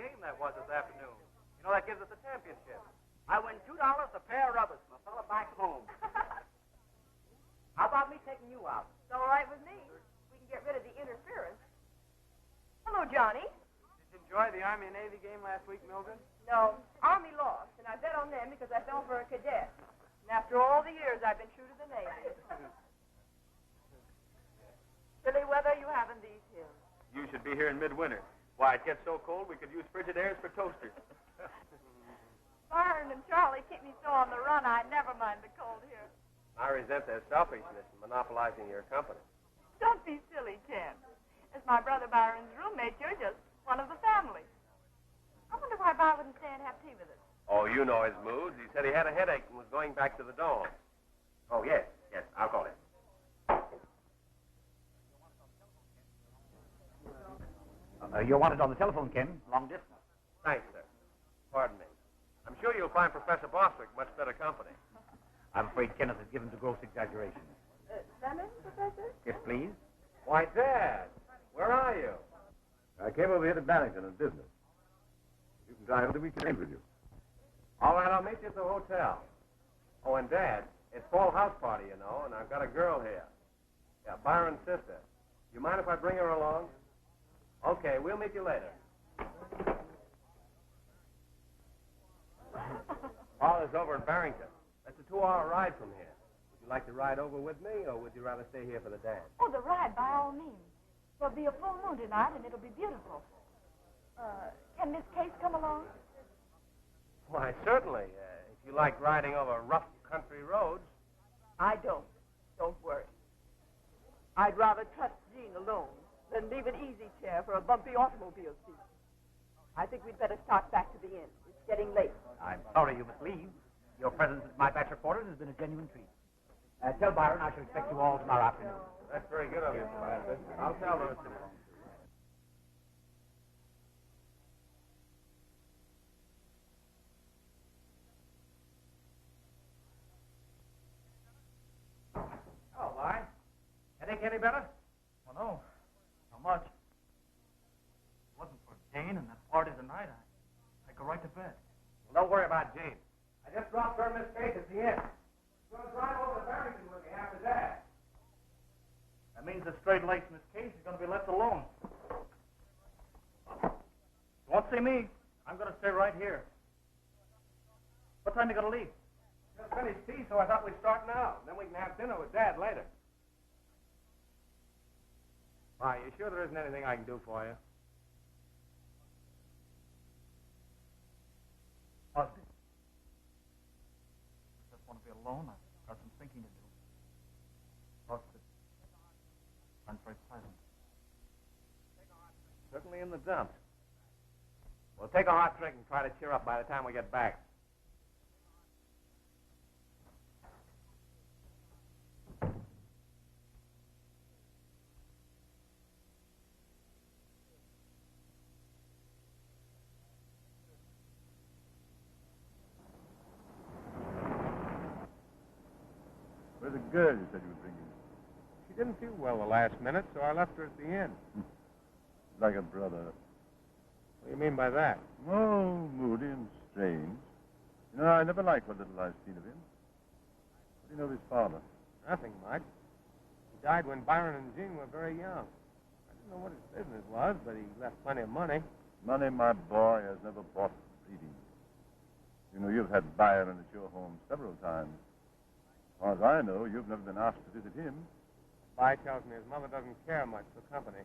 game that was this afternoon. You know, that gives us a championship. I win $2 a pair of rubbers from a fella back home. How about me taking you out? It's all right with me. We can get rid of the interference. Hello, Johnny. Did you enjoy the Army and Navy game last week, Mildred? No, Army lost, and I bet on them because I fell for a cadet. And after all the years, I've been true to the Navy. Silly weather you have in these hills. You should be here in midwinter. Why, it gets so cold we could use Frigidairs for toasters. Byron and Charlie keep me so on the run, I never mind the cold here. I resent their selfishness in monopolizing your company. Don't be silly, Ken. As my brother Byron's roommate, you're just one of the family. I wonder why Byron wouldn't stay and have tea with us. Oh, you know his moods. He said he had a headache and was going back to the Dome. Oh, yes, I'll call him. You're wanted on the telephone, Ken. Long distance. Thanks, sir. Pardon me. I'm sure you'll find Professor Bostwick much better company. I'm afraid Kenneth is given to gross exaggeration. Come in, Professor? Yes, please. Why, Dad, where are you? I came over here to Barrington on business. You can drive over the weekend with you. All right, I'll meet you at the hotel. Oh, and Dad, it's fall house party, you know, and I've got a girl here. Yeah, Byron's sister. You mind if I bring her along? Okay, we'll meet you later. Father's over in Barrington. That's a 2-hour ride from here. Would you like to ride over with me, or would you rather stay here for the dance? Oh, the ride, by all means. There'll be a full moon tonight, and it'll be beautiful. Can Miss Case come along? Why, certainly. If you like riding over rough country roads. I don't. Don't worry. I'd rather trust Jean alone than leave an easy chair for a bumpy automobile seat. I think we'd better start back to the inn. It's getting late. I'm sorry you must leave. Your presence at my bachelor quarters has been a genuine treat. Tell Byron I shall expect you all tomorrow afternoon. That's very good of you, Professor. I'll tell her. Oh, why? Headache any better? Well, no. Not much. If it wasn't for Jane and that party tonight, I'd go right to bed. Well, don't worry about Jane. I just dropped her Miss Case at the inn. She's going to drive over to Barrington with me after that. That means the straight-laced Miss Case is going to be left alone. You won't see me. I'm going to stay right here. What time are you going to leave? Just finished tea, so I thought we'd start now. Then we can have dinner with Dad later. Why, you sure there isn't anything I can do for you? Positive. I just want to be alone. I've got some thinking to do. Plus, it aren't very pleasant. Certainly in the dumps. Well, take a hot drink and try to cheer up by the time we get back. Where's the girl you said you were bringing? She didn't feel well the last minute, so I left her at the inn. Like a brother. What do you mean by that? Oh, moody and strange. You know, I never liked what little I've seen of him. What do you know of his father? Nothing much. He died when Byron and Jean were very young. I didn't know what his business was, but he left plenty of money. Money, my boy, has never bought breeding. You know, you've had Byron at your home several times. As far as I know, you've never been asked to visit him. By tells me his mother doesn't care much for company.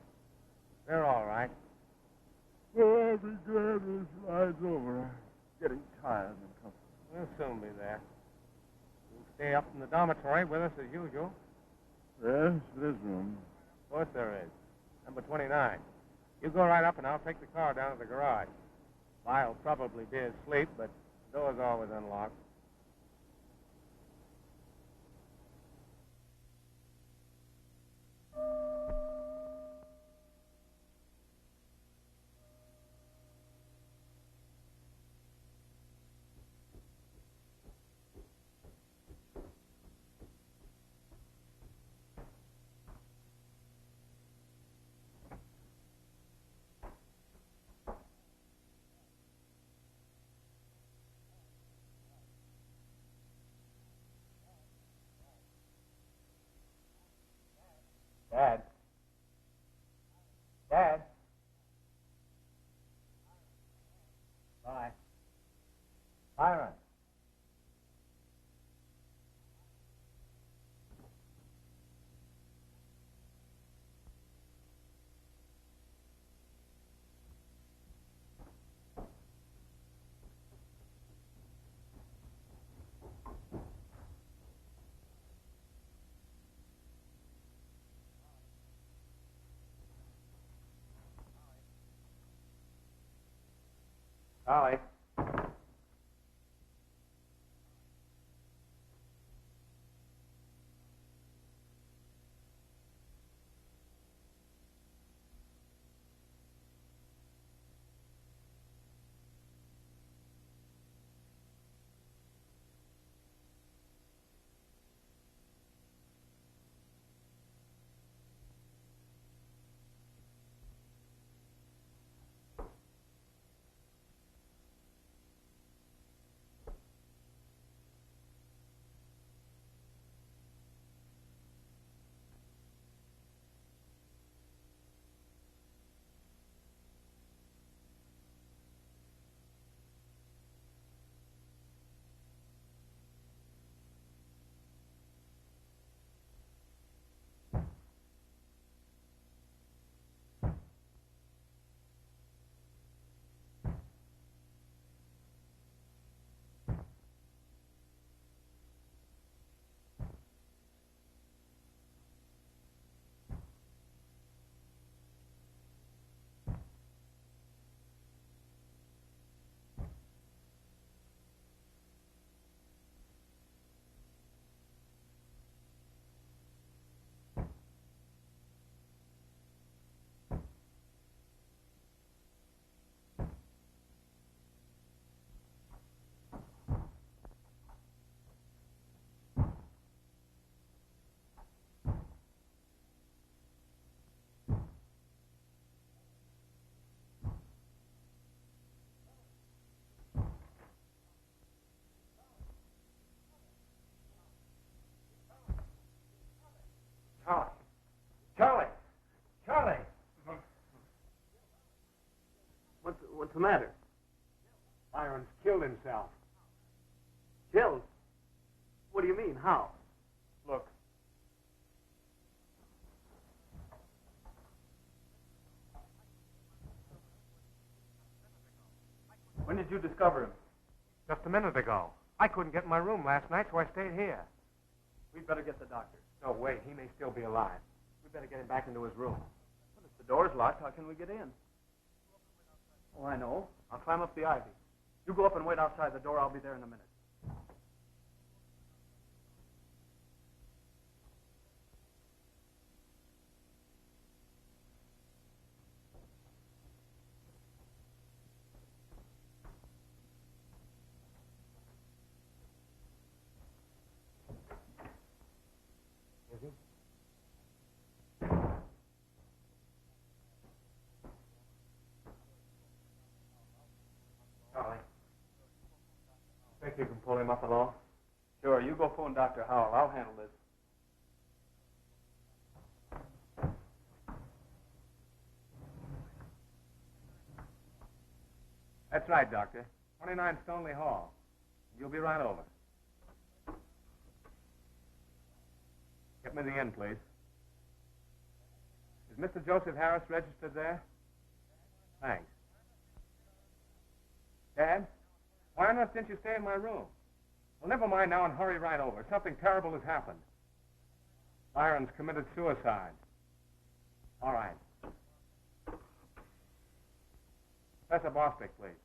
They're all right. Oh, I'll be glad when this ride's over. I'm getting tired and comfortable. We'll soon be there. You'll stay up in the dormitory with us as usual. Yes, there's room. Of course there is. Number 29. You go right up and I'll take the car down to the garage. I'll probably be asleep, but the door's always unlocked. Dad. Dad. Bye. Byron. Ollie. Charlie. Charlie. Charlie. What's the matter? Byron's killed himself. Killed? What do you mean? How? Look. When did you discover him? Just a minute ago. I couldn't get in my room last night, so I stayed here. We'd better get the doctor. No, wait. He may still be alive. We better get him back into his room. But if the door's locked, how can we get in? Oh, I know. I'll climb up the ivy. You go up and wait outside the door. I'll be there in a minute. Is he? Charlie. Think you can pull him up alone? Sure, you go phone Dr. Howell. I'll handle this. That's right, Doctor. 29 Stoneley Hall. You'll be right over. Get me the inn, please. Is Mr. Joseph Harris registered there? Thanks. Dad, why on earth didn't you stay in my room? Well, never mind now and hurry right over. Something terrible has happened. Byron's committed suicide. All right. Professor Bostic, please.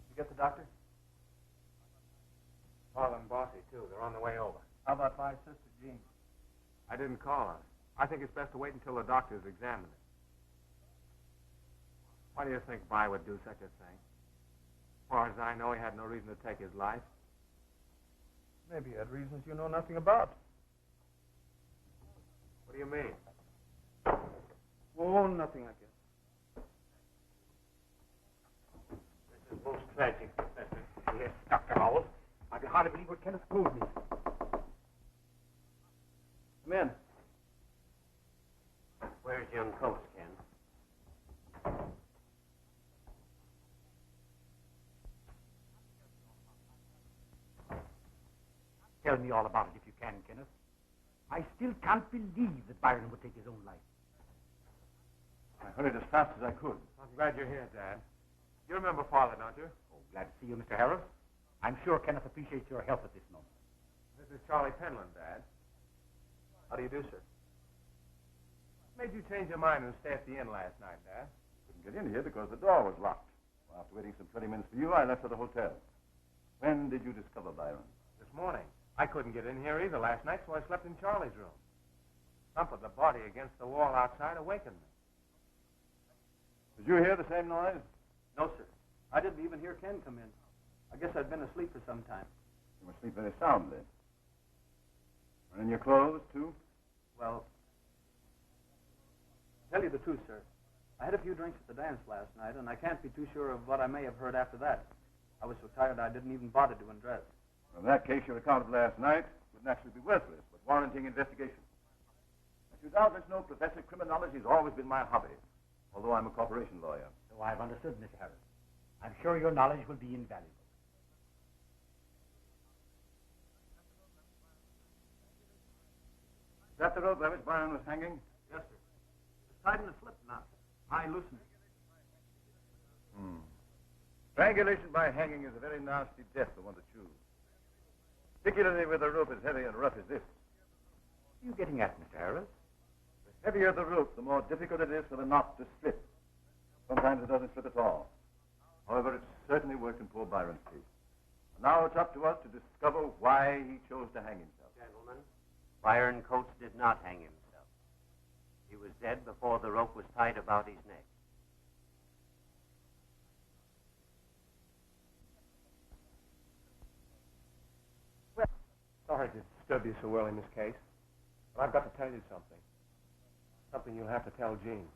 You get the doctor? Paul and Bossy, too. They're on the way over. How about my sister, Jean? I didn't call her. I think it's best to wait until the doctors examine it. Why do you think By would do such a thing? As far as I know, he had no reason to take his life. Maybe he had reasons you know nothing about. What do you mean? Oh, nothing, I guess. This is most tragic, Professor. Yes, Dr. Howell. I can hardly believe what Kenneth told me. Come in. Where's young Coates, Ken? Tell me all about it if you can, Kenneth. I still can't believe that Byron would take his own life. I hurried as fast as I could. I'm glad you're here, Dad. You remember Father, don't you? Oh, glad to see you, Mr. Harris. I'm sure Kenneth appreciates your help at this moment. This is Charlie Penland, Dad. How do you do, sir? What made you change your mind and stay at the inn last night, Dad? Couldn't get in here because the door was locked. Well, after waiting some 20 minutes for you, I left for the hotel. When did you discover Byron? This morning. I couldn't get in here either last night, so I slept in Charlie's room. Thump of the body against the wall outside awakened me. Did you hear the same noise? No, sir. I didn't even hear Ken come in. I guess I'd been asleep for some time. You must sleep very soundly. And in your clothes, too? Well, to tell you the truth, sir, I had a few drinks at the dance last night, and I can't be too sure of what I may have heard after that. I was so tired I didn't even bother to undress. Well, in that case, your account of last night would naturally be worthless, but warranting investigation. As you doubtless know, Professor, criminology has always been my hobby, although I'm a corporation lawyer. So I've understood, Mr. Harris. I'm sure your knowledge will be invaluable. Is that the rope by which Byron was hanging? Yes, sir. It's tied in a slip knot. I loosened it. Strangulation by hanging is a very nasty death for one to choose. Particularly where the rope is heavy and rough as this. What are you getting at, Mr. Harris? The heavier the rope, the more difficult it is for the knot to slip. Sometimes it doesn't slip at all. However, it's certainly worked in poor Byron's case. Now it's up to us to discover why he chose to hang himself. Gentlemen, Byron Coates did not hang himself. He was dead before the rope was tied about his neck. Sorry to disturb you so early in this case, but I've got to tell you something. Something you'll have to tell Jean.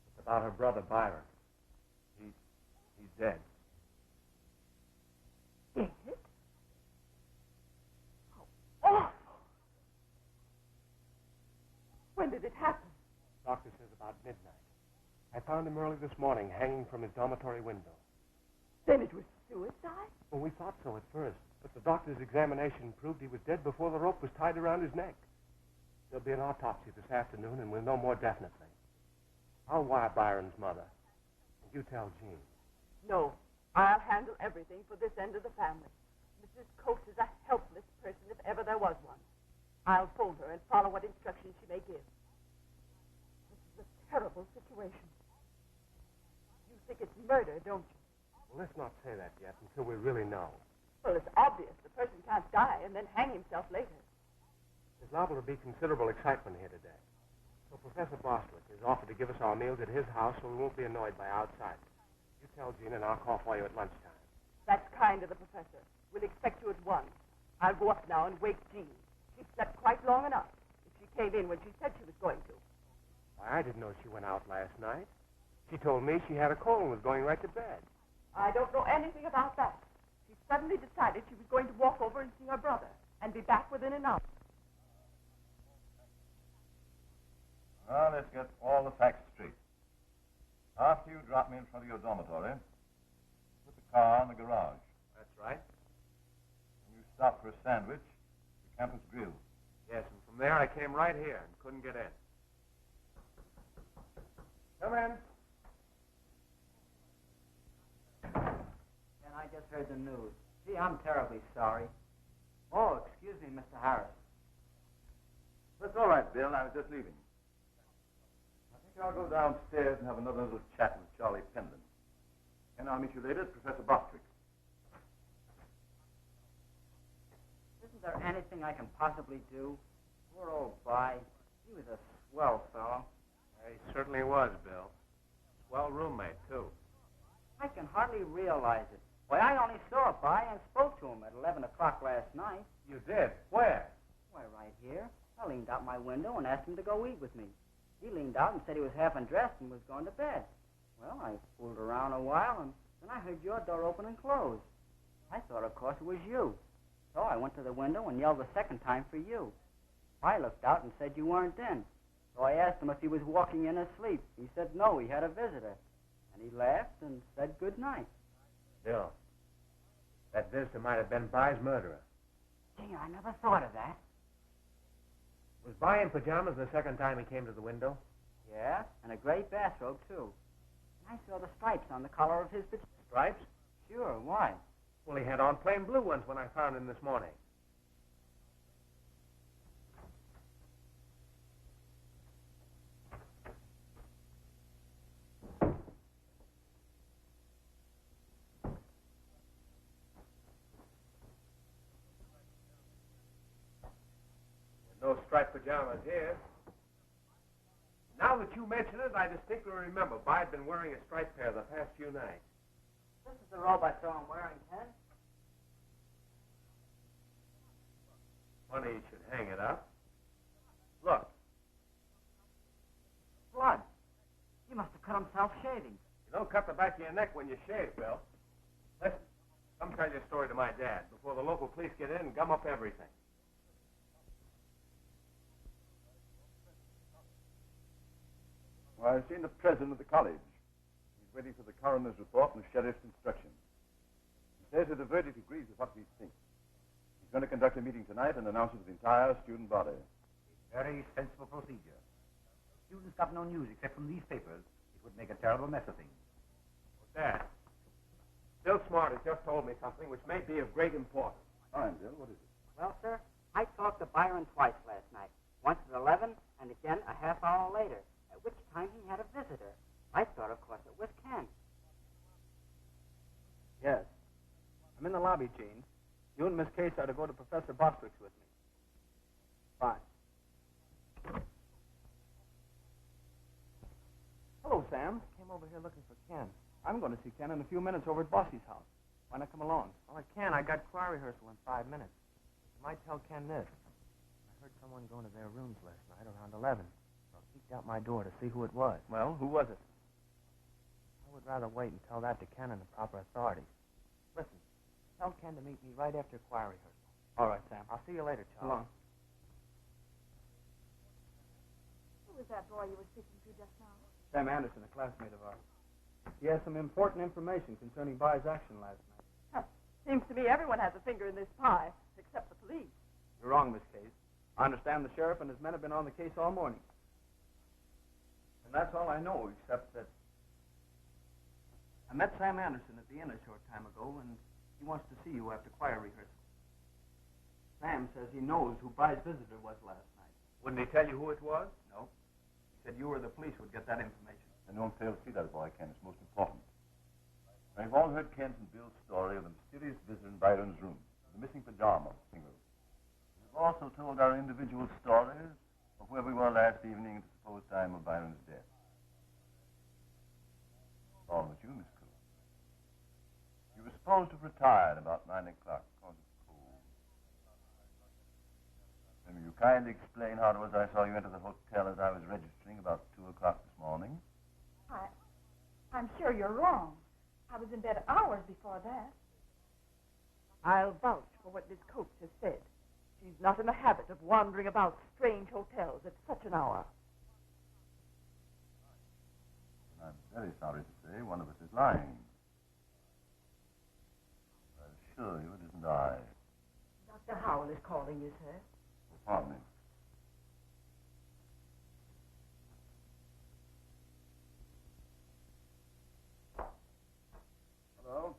It's about her brother, Byron. He's dead. Dead? How awful. When did it happen? Doctor says about midnight. I found him early this morning, hanging from his dormitory window. Then it was suicide? Well, we thought so at first, but the doctor's examination proved he was dead before the rope was tied around his neck. There'll be an autopsy this afternoon, and we'll know more definitely. I'll wire Byron's mother. And you tell Jean. No. I'll handle everything for this end of the family. Mrs. Coates is a helpless person if ever there was one. I'll phone her and follow what instructions she may give. This is a terrible situation. You think it's murder, don't you? Well, let's not say that yet until we really know. Well, it's obvious. The person can't die and then hang himself later. There's liable to be considerable excitement here today. So Professor Bostwick has offered to give us our meals at his house so we won't be annoyed by outsiders. You tell Jean and I'll call for you at lunchtime. That's kind of the professor. We'll expect you at 1. I'll go up now and wake Jean. She slept quite long enough. If she came in when she said she was going to. Why, I didn't know she went out last night. She told me she had a cold and was going right to bed. I don't know anything about that. She suddenly decided she was going to walk over and see her brother and be back within an hour. Now, let's get all the facts straight. After you drop me in front of your dormitory, put the car in the garage. That's right. When you stop for a sandwich, the campus grill. Yes, and from there I came right here and couldn't get in. Come in. And I just heard the news. Gee, I'm terribly sorry. Oh, excuse me, Mr. Harris. That's all right, Bill. I was just leaving. I think I'll go downstairs and have another little chat with Charlie Penland. And I'll meet you later at Professor Bostwick. Isn't there anything I can possibly do? Poor old By. He was a swell fellow. He certainly was, Bill. Swell roommate, too. I can hardly realize it. Why, I only saw By and spoke to him at 11 o'clock last night. You did? Where? Why, right here. I leaned out my window and asked him to go eat with me. He leaned out and said he was half undressed and was going to bed. Well, I fooled around a while, and then I heard your door open and close. I thought, of course, it was you. So I went to the window and yelled the second time for you. I looked out and said you weren't in. So I asked him if he was walking in asleep. He said no, he had a visitor. And he laughed and said good night. Bill, that visitor might have been By's murderer. Gee, I never thought of that. Was By in pajamas the second time he came to the window? Yeah, and a gray bathrobe, too. And I saw the stripes on the collar of his pajamas. Stripes? Sure, why? Well, he had on plain blue ones when I found him this morning. No striped pajamas here. Now that you mention it, I distinctly remember By had been wearing a striped pair the past few nights. This is the robe I saw him wearing, Ken. Funny he should hang it up. Look. Blood. He must have cut himself shaving. You don't cut the back of your neck when you shave, Bill. Listen, come tell your story to my dad before the local police get in and gum up everything. Well, I've seen the president of the college. He's waiting for the coroner's report and the sheriff's instructions. He says that the verdict agrees with what we think. He's going to conduct a meeting tonight and announce it to the entire student body. Very sensible procedure. Students got no news except from these papers. It would make a terrible mess of things. Well, Dad, Bill Smart has just told me something which may be of great importance. Fine, Bill. What is it? Well, sir, I talked to Byron twice last night. Once at 11 and again a half hour later, at which time he had a visitor. I thought, of course, it was Ken. Yes. I'm in the lobby, Gene. You and Miss Case are to go to Professor Bostrick's with me. Fine. Hello, Sam. Came over here looking for Ken. I'm going to see Ken in a few minutes over at Bossy's house. Why not come along? Well, I can. I got choir rehearsal in 5 minutes. You might tell Ken this. I heard someone going to their rooms last night around 11. I peeked out my door to see who it was. Well, who was it? I would rather wait and tell that to Ken and the proper authorities. Listen, tell Ken to meet me right after choir rehearsal. All right, Sam. I'll see you later, So Charles. long. Who was that boy you were speaking to just now? Sam Anderson, a classmate of ours. He has some important information concerning By's action last night. Huh. Seems to me everyone has a finger in this pie, except the police. You're wrong, Miss Case. I understand the sheriff and his men have been on the case all morning. And that's all I know, except that I met Sam Anderson at the inn a short time ago, and he wants to see you after choir rehearsal. Sam says he knows who By's visitor was last night. Wouldn't he tell you who it was? No. He said you or the police would get that information. And don't fail to see that boy, Ken. It's most important. We've all heard Ken's and Bill's story of the mysterious visitor in Byron's room, the missing pajama single. We've also told our individual stories of where we were last evening at the supposed time of Byron's death. All but you, Miss Cool. You were supposed to have retired about 9 o'clock because of cold. Then will you kindly explain how it was I saw you enter the hotel as I was registering about 2 o'clock this morning? I'm sure you're wrong. I was in bed hours before that. I'll vouch for what Miss Coates has said. She's not in the habit of wandering about strange hotels at such an hour. I'm very sorry to say one of us is lying. I assure you it isn't I. Dr. Howell is calling you, sir. Oh, pardon me. Hello?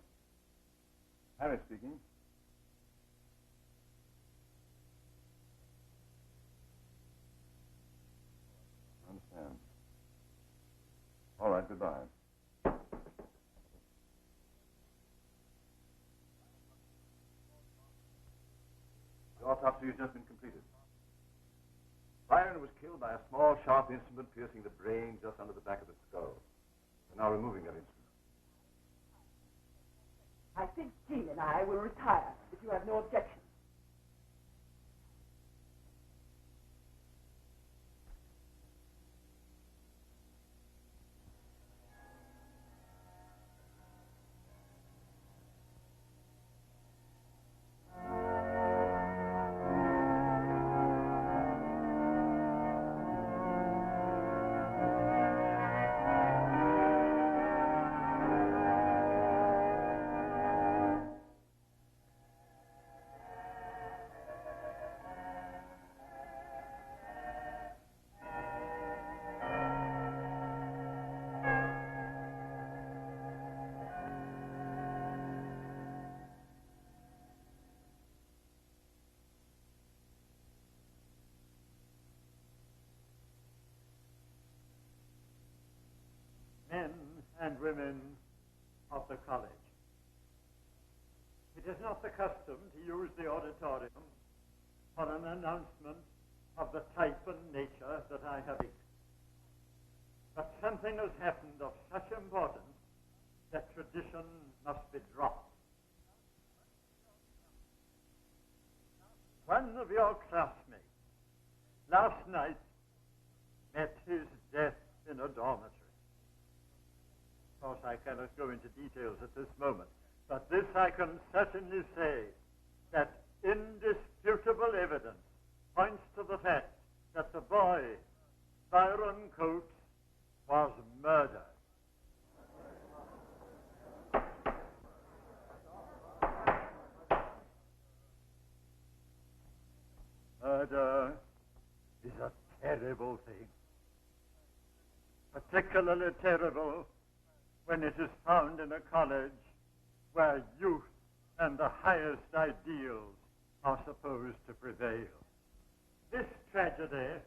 Harry speaking. I understand. All right, goodbye. The autopsy has just been completed. Byron was killed by a small, sharp instrument piercing the brain just under the back of the skull. We're now removing that instrument. I think Jean and I will retire, if you have no objection. and women of the college. It is not the custom to use the auditorium for an announcement of the type and nature that I have experienced. But something has happened of such importance that tradition must be dropped. One of your classmates last night met his death in a dormitory. Of course, I cannot go into details at this moment, but this I can certainly say, that indisputable evidence points to the fact that the boy, Byron Coates, was murdered. Murder is a terrible thing. Particularly terrible when it is found in a college where youth and the highest ideals are supposed to prevail. This tragedy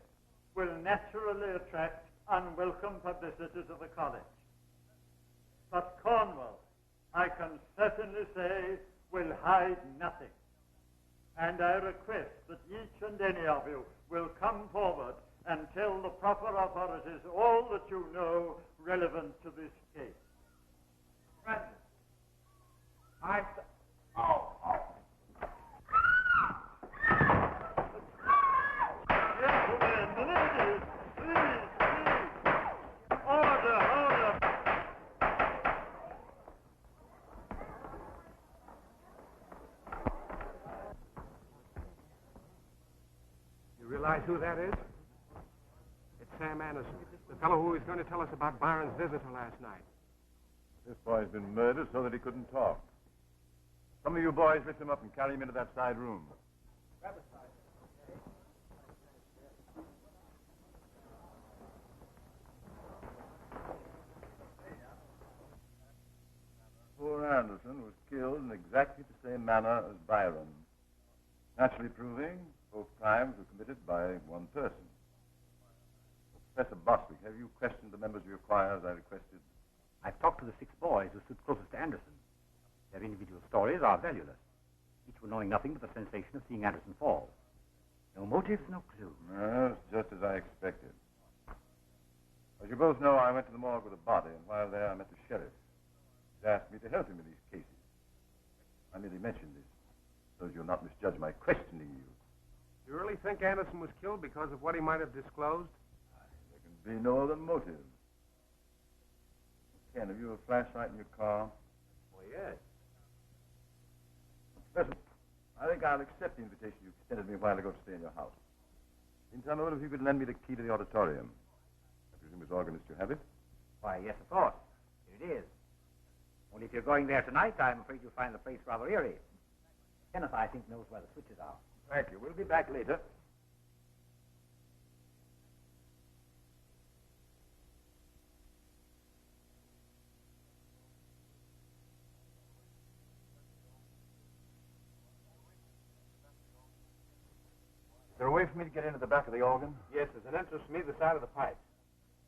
will naturally attract unwelcome publicity to the college. But Cornwall, I can certainly say, will hide nothing. And I request that each and any of you will come forward and tell the proper authorities all that you know relevant to this case. Francis, Gentlemen, ladies, please. Order. You realize who that is? It's Sam Anderson, the fellow who was going to tell us about Byron's visitor last night. This boy's been murdered so that he couldn't talk. Some of you boys lift him up and carry him into that side room. Poor Anderson was killed in exactly the same manner as Byron, naturally proving both crimes were committed by one person. Professor Bostwick, have you questioned the members of your choir as I requested? I've talked to the 6 boys who stood closest to Anderson. Their individual stories are valueless, each one knowing nothing but the sensation of seeing Anderson fall. No motives, no clue. No, it's just as I expected. As you both know, I went to the morgue with a body, and while there I met the sheriff. He's asked me to help him in these cases. I merely mentioned this so that you'll not misjudge my questioning you. You really think Anderson was killed because of what he might have disclosed? There can be no other motive. Ken, have you a flashlight in your car? Well, yes. Professor, I think I'll accept the invitation you extended me a while ago to stay in your house. Meantime, I wonder if you could lend me the key to the auditorium. I presume as organist you have it? Why, yes, of course. Here it is. Only if you're going there tonight, I'm afraid you'll find the place rather eerie. Kenneth, I think, knows where the switches are. Thank you. We'll be back later. Is there a way for me to get into the back of the organ? Yes, there's an entrance from either side of the pipe.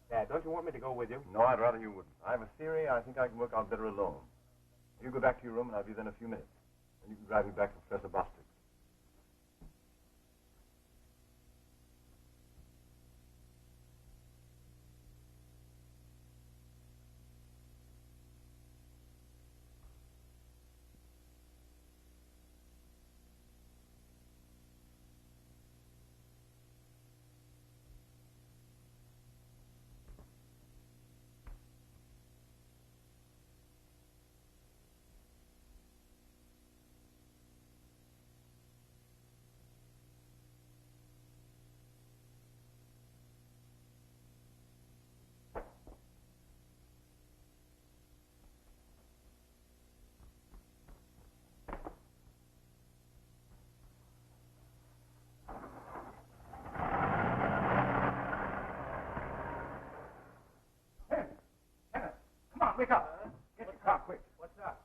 Dad, don't you want me to go with you? No, I'd rather you wouldn't. I have a theory. I think I can work out better alone. You go back to your room, and I'll be there in a few minutes. Then you can drive me back to Professor Bostwick. Wake up. Get your car, quick. What's up?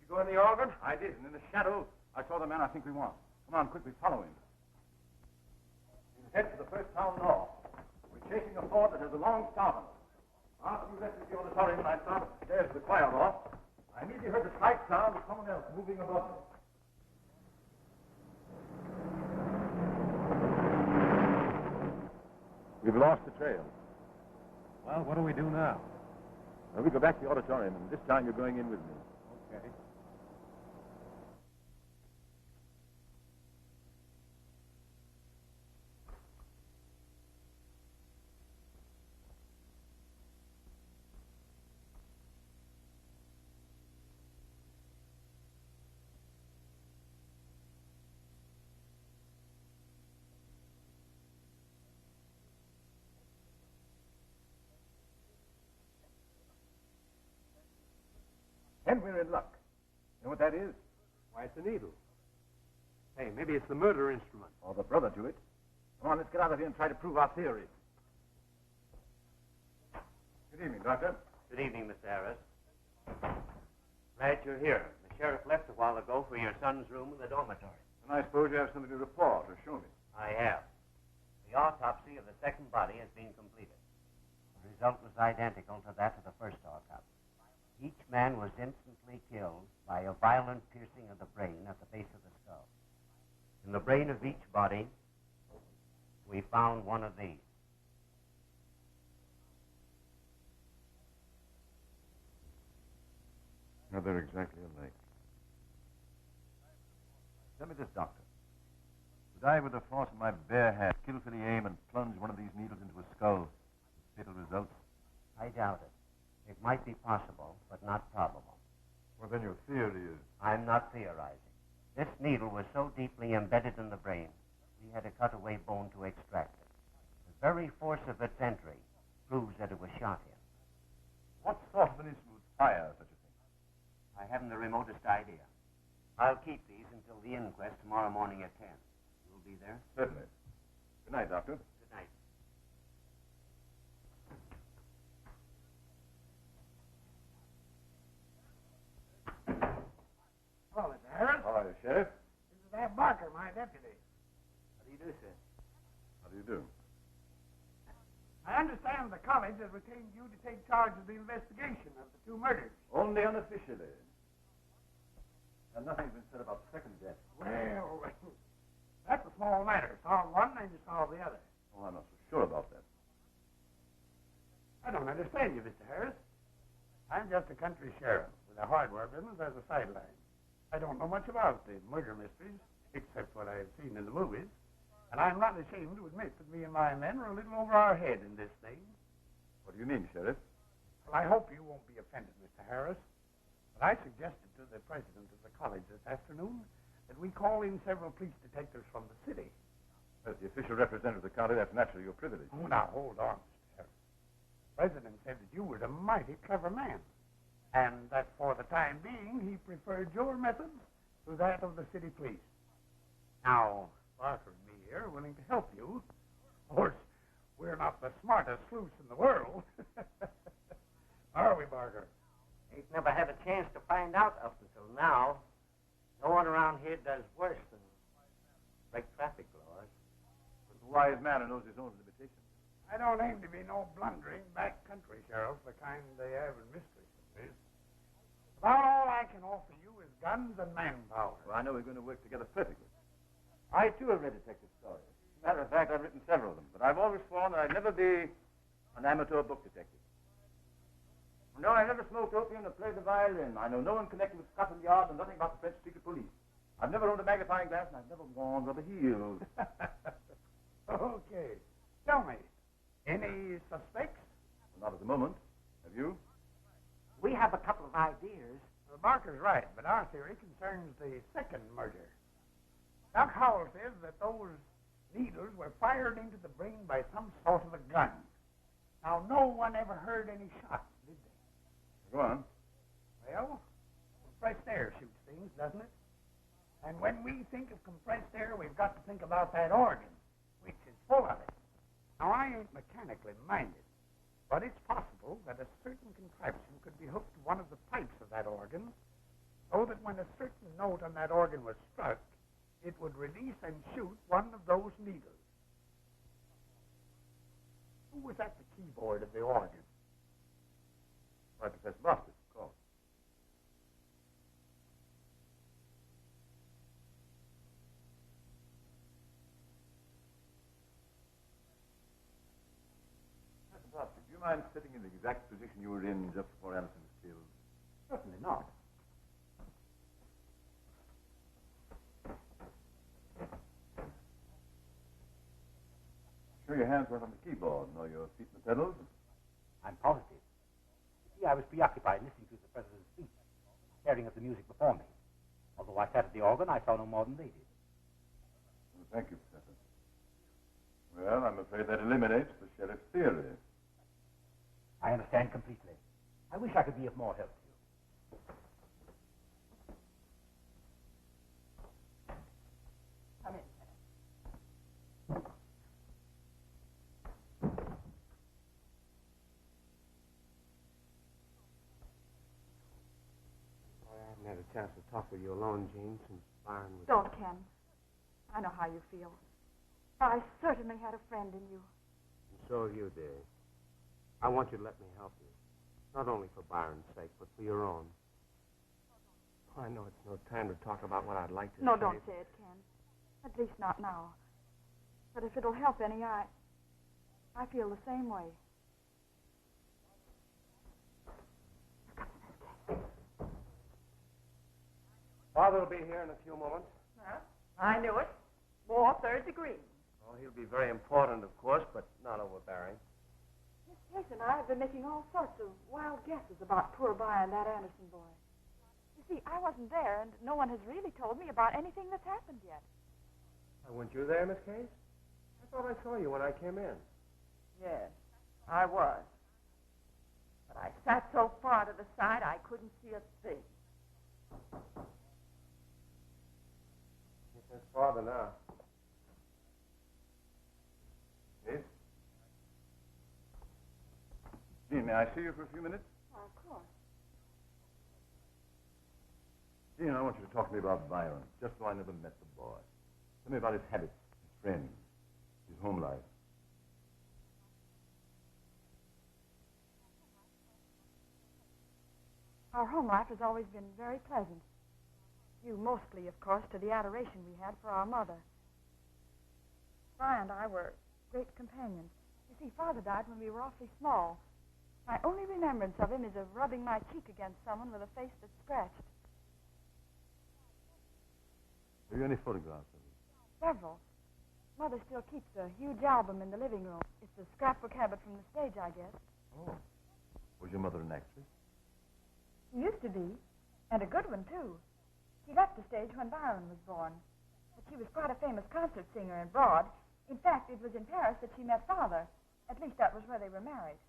Did you go in the organ? I did, and in the shadow, I saw the man I think we want. Come on, quickly, follow him. He's head for the first town north. We're chasing a Ford that has a long start on it. After we left the auditorium, I started upstairs to the choir loft. I immediately heard the slight sound of someone else moving above me. We've lost the trail. Well, what do we do now? Well, we go back to the auditorium, and this time you're going in with me. Okay. And we're in luck. You know what that is? Why, it's a needle. Hey, maybe it's the murder instrument. Or the brother to it. Come on, let's get out of here and try to prove our theory. Good evening, Doctor. Good evening, Mr. Harris. Glad you're here. The sheriff left a while ago for your son's room in the dormitory. And I suppose you have something to report or show me. I have. The autopsy of the second body has been completed. The result was identical to that of the first autopsy. Each man was instantly killed by a violent piercing of the brain at the base of the skull. In the brain of each body, we found one of these. No, they're exactly alike. Tell me this, Doctor. Could I, with the force of my bare hand, skillfully aim and plunge one of these needles into a skull with fatal results? I doubt it. It might be possible, but not probable. Well, then your theory is... I'm not theorizing. This needle was so deeply embedded in the brain, we had to cut away bone to extract it. The very force of its entry proves that it was shot in. What sort of an instrument would fire such a thing? I haven't the remotest idea. I'll keep these until the inquest tomorrow morning at 10. You'll be there? Certainly. Good night, Doctor. Good night. Hello, Mr. Harris. How are you, Sheriff? This is Ab Barker, my deputy. How do you do, sir? How do you do? I understand the college has retained you to take charge of the investigation of the two murders. Only unofficially. And nothing's been said about the second death. Well, that's a small matter. Solve one and you solve the other. Oh, I'm not so sure about that. I don't understand you, Mr. Harris. I'm just a country sheriff with a hardware business as a sideline. I don't know much about the murder mysteries, except what I've seen in the movies. And I'm not ashamed to admit that me and my men are a little over our head in this thing. What do you mean, Sheriff? Well, I hope you won't be offended, Mr. Harris. But I suggested to the president of the college this afternoon that we call in several police detectives from the city. As the official representative of the county, that's naturally your privilege. Oh, now, hold on, Mr. Harris. The president said that you were a mighty clever man, and that for the time being he preferred your methods to that of the city police. Now, Barker and me here are willing to help you. Of course, we're not the smartest sleuths in the world. Are we, Barker? Ain't never had a chance to find out up until now. No one around here does worse than break traffic laws. But the wise man who knows his own limitations. I don't aim to be no blundering backcountry sheriff, the kind they have in mystery stories. About all I can offer you is guns and manpower. Well, I know we're going to work together perfectly. I, too, have read detective stories. Matter of fact, I've written several of them, but I've always sworn that I'd never be an amateur book detective. No, I never smoked opium or played the violin. I know no one connected with Scotland Yard and nothing about the French secret police. I've never owned a magnifying glass, and I've never worn rubber heels. Okay. Tell me, any suspects? Well, not at the moment. Have you? We have a couple of ideas. Well, Barker's right, but our theory concerns the second murder. Doc Howell says that those needles were fired into the brain by some sort of a gun. Now, no one ever heard any shots, did they? Go on. Well, compressed air shoots things, doesn't it? And when we think of compressed air, we've got to think about that organ, which is full of it. Now, I ain't mechanically minded, but it's possible that a certain contraption could be hooked to one of the pipes of that organ, so that when a certain note on that organ was struck, it would release and shoot one of those needles. Who was at the keyboard of the organ? by Professor Boston, of course. Professor Boston, do you mind sitting in the exact position you were in just before Anderson was killed? Certainly not. Sure your hands weren't on the keyboard, nor your feet in the pedals? I'm positive. You see, I was preoccupied listening to the president's speech, staring at the music before me. Although I sat at the organ, I saw no more than they did. Well, thank you, Professor. Well, I'm afraid that eliminates the sheriff's theory. I understand completely. I wish I could be of more help to you. Come in. I haven't had a chance to talk with you alone, Jean, since Byron was... Don't, Ken. I know how you feel. I certainly had a friend in you. And so have you, dear. I want you to let me help you. Not only for Byron's sake, but for your own. I know it's no time to talk about what I'd like to say. No, don't say it, Ken. At least not now. But if it'll help any, I feel the same way. Father will be here in a few moments. Huh? I knew it. More third degree. Oh, he'll be very important, of course, but not overbearing. Miss Case and I have been making all sorts of wild guesses about poor Byron, that Anderson boy. You see, I wasn't there, and no one has really told me about anything that's happened yet. Weren't you there, Miss Case? I thought I saw you when I came in. Yes, I was. But I sat so far to the side I couldn't see a thing. It's his father now. Yes? Jean, may I see you for a few minutes? Why, of course. Jean, I want you to talk to me about Byron, just so I never met the boy. Tell me about his habits, his friends, his home life. Our home life has always been very pleasant. Due mostly, of course, to the adoration we had for our mother. Vi and I were great companions. You see, Father died when we were awfully small. My only remembrance of him is of rubbing my cheek against someone with a face that's scratched. Have you any photographs of him? Several. Mother still keeps a huge album in the living room. It's a scrapbook habit from the stage, I guess. Oh. Was your mother an actress? She used to be, and a good one, too. She left the stage when Byron was born. But she was quite a famous concert singer in Broad. In fact, it was in Paris that she met Father. At least that was where they were married.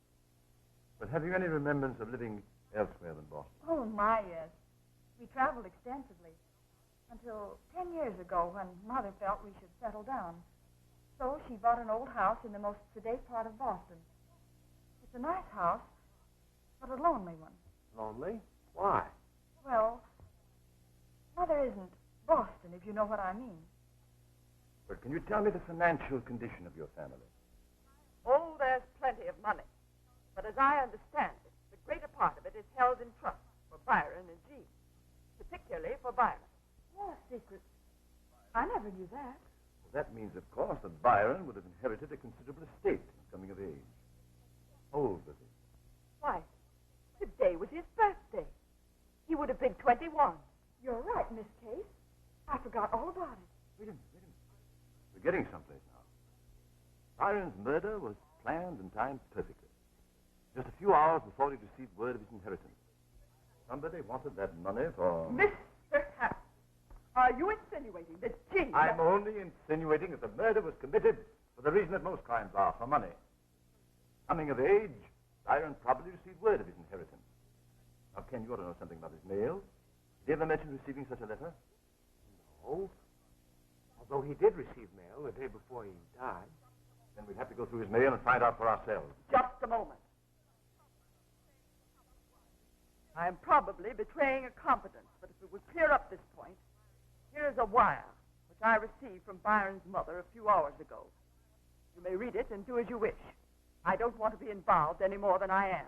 But have you any remembrance of living elsewhere than Boston? Oh, my, yes. We traveled extensively. Until 10 years ago, when Mother felt we should settle down. So she bought an old house in the most sedate part of Boston. It's a nice house, but a lonely one. Lonely? Why? Well, Mother isn't Boston, if you know what I mean. But can you tell me the financial condition of your family? Oh, there's plenty of money. But as I understand it, the greater part of it is held in trust for Byron and Jean. Particularly for Byron. More secrets. I never knew that. Well, that means, of course, that Byron would have inherited a considerable estate coming of age. How old was he? Why, today was his birthday. He would have been 21. You're right, Miss Case. I forgot all about it. Wait a minute. We're getting someplace now. Byron's murder was planned and timed perfectly. Just a few hours before he received word of his inheritance. Somebody wanted that money for... Mr. Harris, are you insinuating that Jean... I'm only insinuating that the murder was committed for the reason that most crimes are, for money. Coming of age, Byron probably received word of his inheritance. Now, Ken, you ought to know something about his mail. Did he ever mention receiving such a letter? No. Although he did receive mail the day before he died. Then we'd have to go through his mail and find out for ourselves. Just a moment. I'm probably betraying a confidence, but if it would clear up this point, here's a wire which I received from Byron's mother a few hours ago. You may read it and do as you wish. I don't want to be involved any more than I am.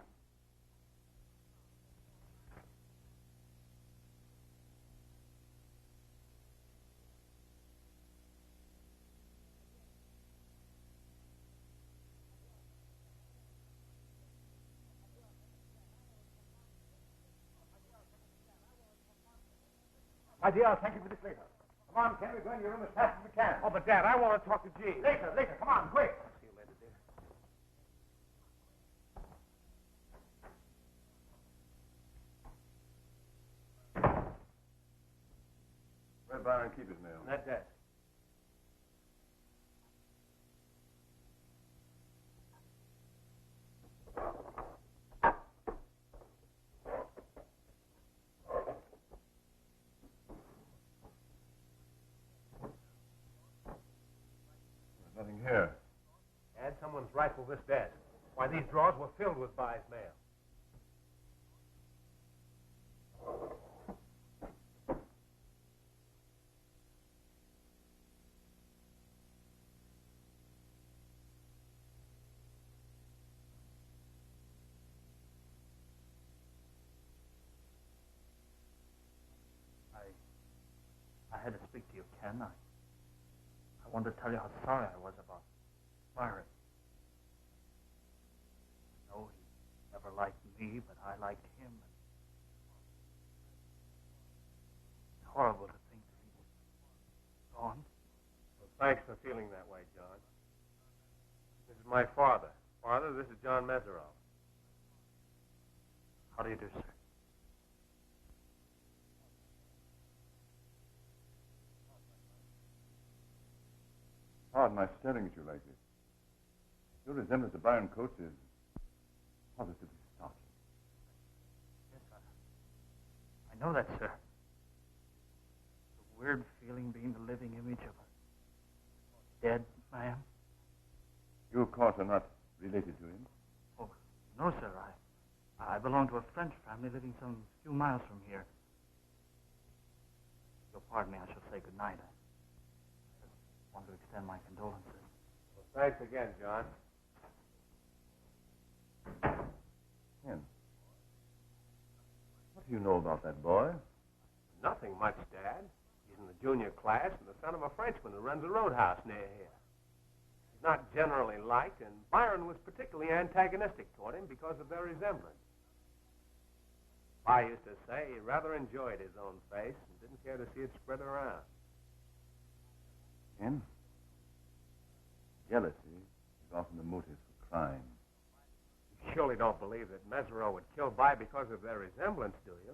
My dear, I'll thank you for this later. Come on, Ken, we're going to your room as fast as we can. Oh, but Dad, I want to talk to Jean. Later, come on, quick. See you later, dear. Where'd Byron keep his mail? On that desk. There's nothing here. Dad, someone's rifled this desk. Why, these drawers were filled with By's mail. I had to speak to you, Ken. I wanted to tell you how sorry I was about Byron. I know he never liked me, but I liked him. It's horrible to think that he's gone. Well, thanks for feeling that way, John. This is my father. Father, this is John Mesereau. How do you do, sir? Pardon my staring at you like this. Your resemblance to Byron Coates is positively startling. Yes, I know that, sir. The weird feeling being the living image of a dead man. You, of course, are not related to him. Oh, no, sir. I belong to a French family living some few miles from here. If you'll pardon me, I shall say good night. I just want to extend my condolences. Well, thanks again, John. Ken, what do you know about that boy? Nothing much, Dad. He's in the junior class and the son of a Frenchman who runs a roadhouse near here. He's not generally liked, and Byron was particularly antagonistic toward him because of their resemblance. I used to say he rather enjoyed his own face and didn't care to see it spread around. Ken, jealousy is often the motive for crime. You surely don't believe that Mesereau would kill By because of their resemblance, do you?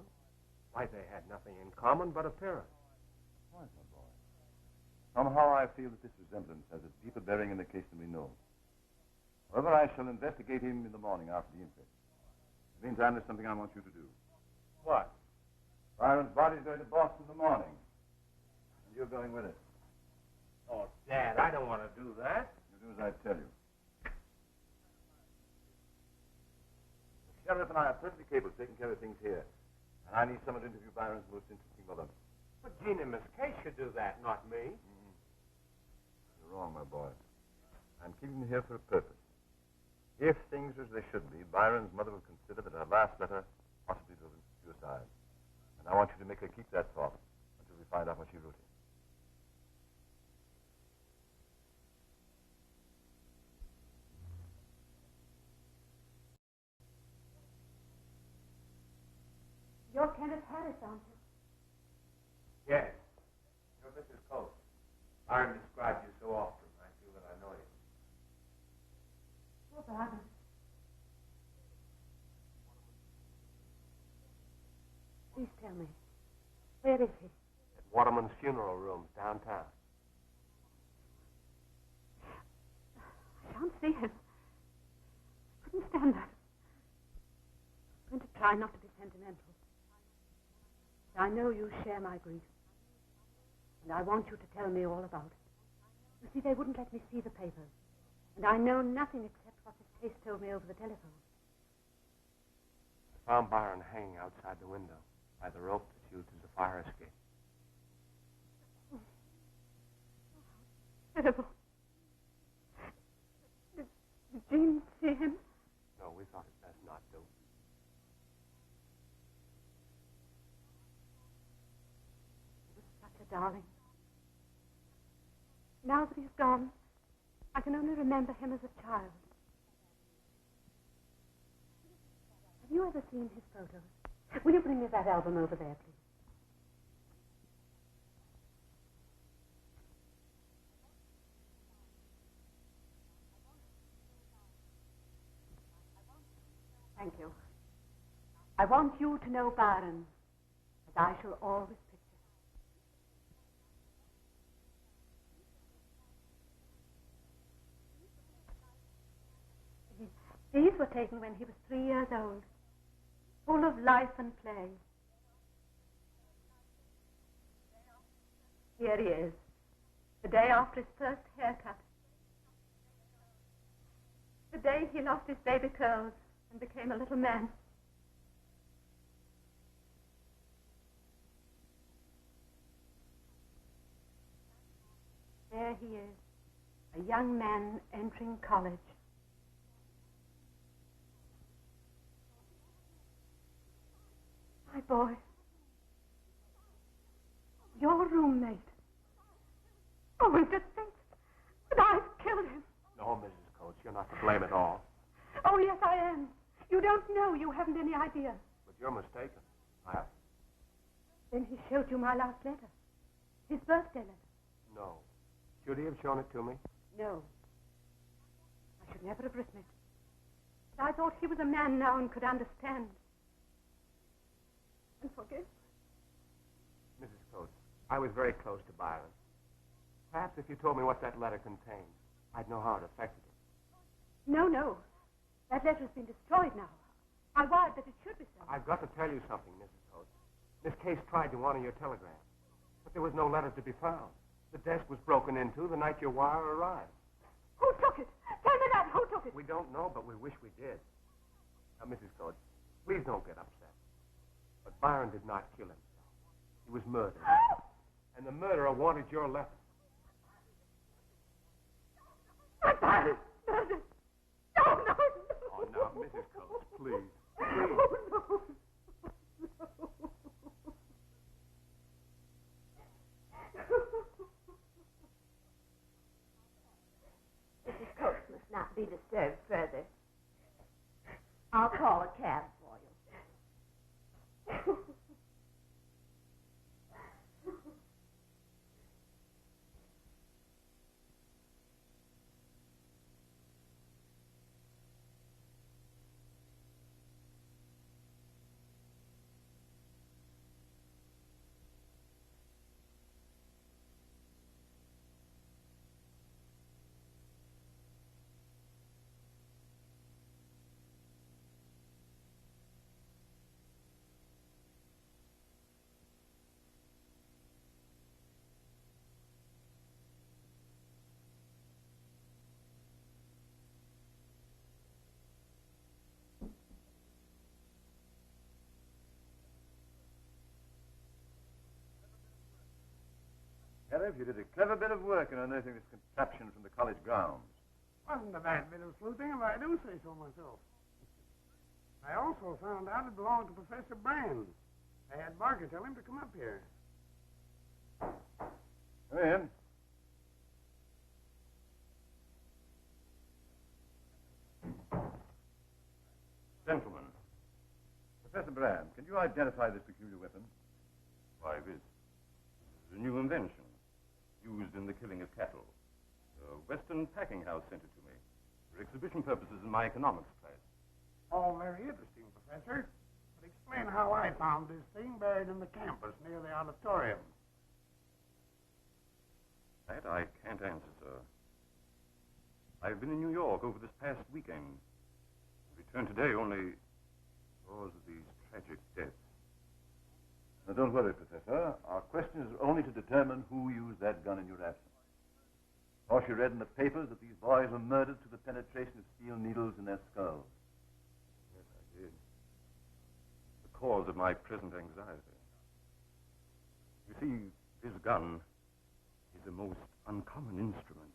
Why, they had nothing in common but appearance. Why, my boy? Somehow I feel that this resemblance has a deeper bearing in the case than we know. However, I shall investigate him in the morning after the inquest. In the meantime, there's something I want you to do. What? Byron's body's going to Boston in the morning. And you're going with it. Oh, Dad, I don't want to do that. You do as I tell you. The sheriff and I are perfectly capable of taking care of things here. And I need someone to interview Byron's most interesting mother. But Jean and Miss Kay should do that, not me. You're wrong, my boy. I'm keeping them here for a purpose. If things are as they should be, Byron's mother will consider that her last letter possibly to have been suicide. And I want you to make her keep that thought until we find out what she wrote him. You're Kenneth Harris, aren't you? Yes. You're Mrs. Coates. Byron described you so often. I feel that I know you. Oh, Byron. Please tell me, where is he? At Waterman's funeral rooms downtown. I shan't see him. I couldn't stand that. I'm going to try not to be sentimental. I know you share my grief. And I want you to tell me all about it. You see, they wouldn't let me see the papers. And I know nothing except what Miss Case told me over the telephone. I found Byron hanging outside the window by the rope that's used as a fire escape. Terrible. Did Jean see him? No, we thought it best not to. Such a darling. Now that he's gone, I can only remember him as a child. Have you ever seen his photos? Will you bring me that album over there, please? Thank you. I want you to know Byron, as I shall always picture. These were taken when he was 3 years old, full of life and play. Here he is, the day after his first haircut. The day he lost his baby curls and became a little man. There he is, a young man entering college. My boy. Your roommate. Oh, and to think that I've killed him. No, Mrs. Coates, you're not to blame at all. Oh, yes, I am. You don't know. You haven't any idea. But you're mistaken. I have. Then he showed you my last letter. His birthday letter. No. Should he have shown it to me? No. I should never have written it. But I thought he was a man now and could understand. And forgive. Mrs. Coates, I was very close to Byron. Perhaps if you told me what that letter contained, I'd know how it affected him. No, no. That letter's been destroyed now. I wired that it should be so. I've got to tell you something, Mrs. Coates. Miss Case tried to honor your telegram, but there was no letter to be found. The desk was broken into the night your wire arrived. Who took it? Tell me that. Who took it? We don't know, but we wish we did. Now, Mrs. Coates, please don't get upset. But Byron did not kill himself. He was murdered. And the murderer wanted your letter. My Byron! Murdered! No, no, no! Oh, now, Mrs. Coates, please. No, no, no. Mrs. Coates must not be disturbed further. I'll call a cab for you. Sheriff, you did a clever bit of work in unearthing this contraption from the college grounds. Wasn't a bad bit of sleuthing, if I do say so myself. I also found out it belonged to Professor Brand. I had Barker tell him to come up here. Come in. Gentlemen. Professor Brand, can you identify this peculiar weapon? Why, this is a new invention used in the killing of cattle. A Western packing house sent it to me for exhibition purposes in my economics class. All very interesting, Professor. But explain how I found this thing buried in the campus near the auditorium. That I can't answer, sir. I've been in New York over this past weekend. Returned today only because of these tragic deaths. Now, don't worry, Professor. Our question is only to determine who used that gun in your absence. Of course, you read in the papers that these boys were murdered through the penetration of steel needles in their skulls. Yes, I did. The cause of my present anxiety. You see, this gun is a most uncommon instrument.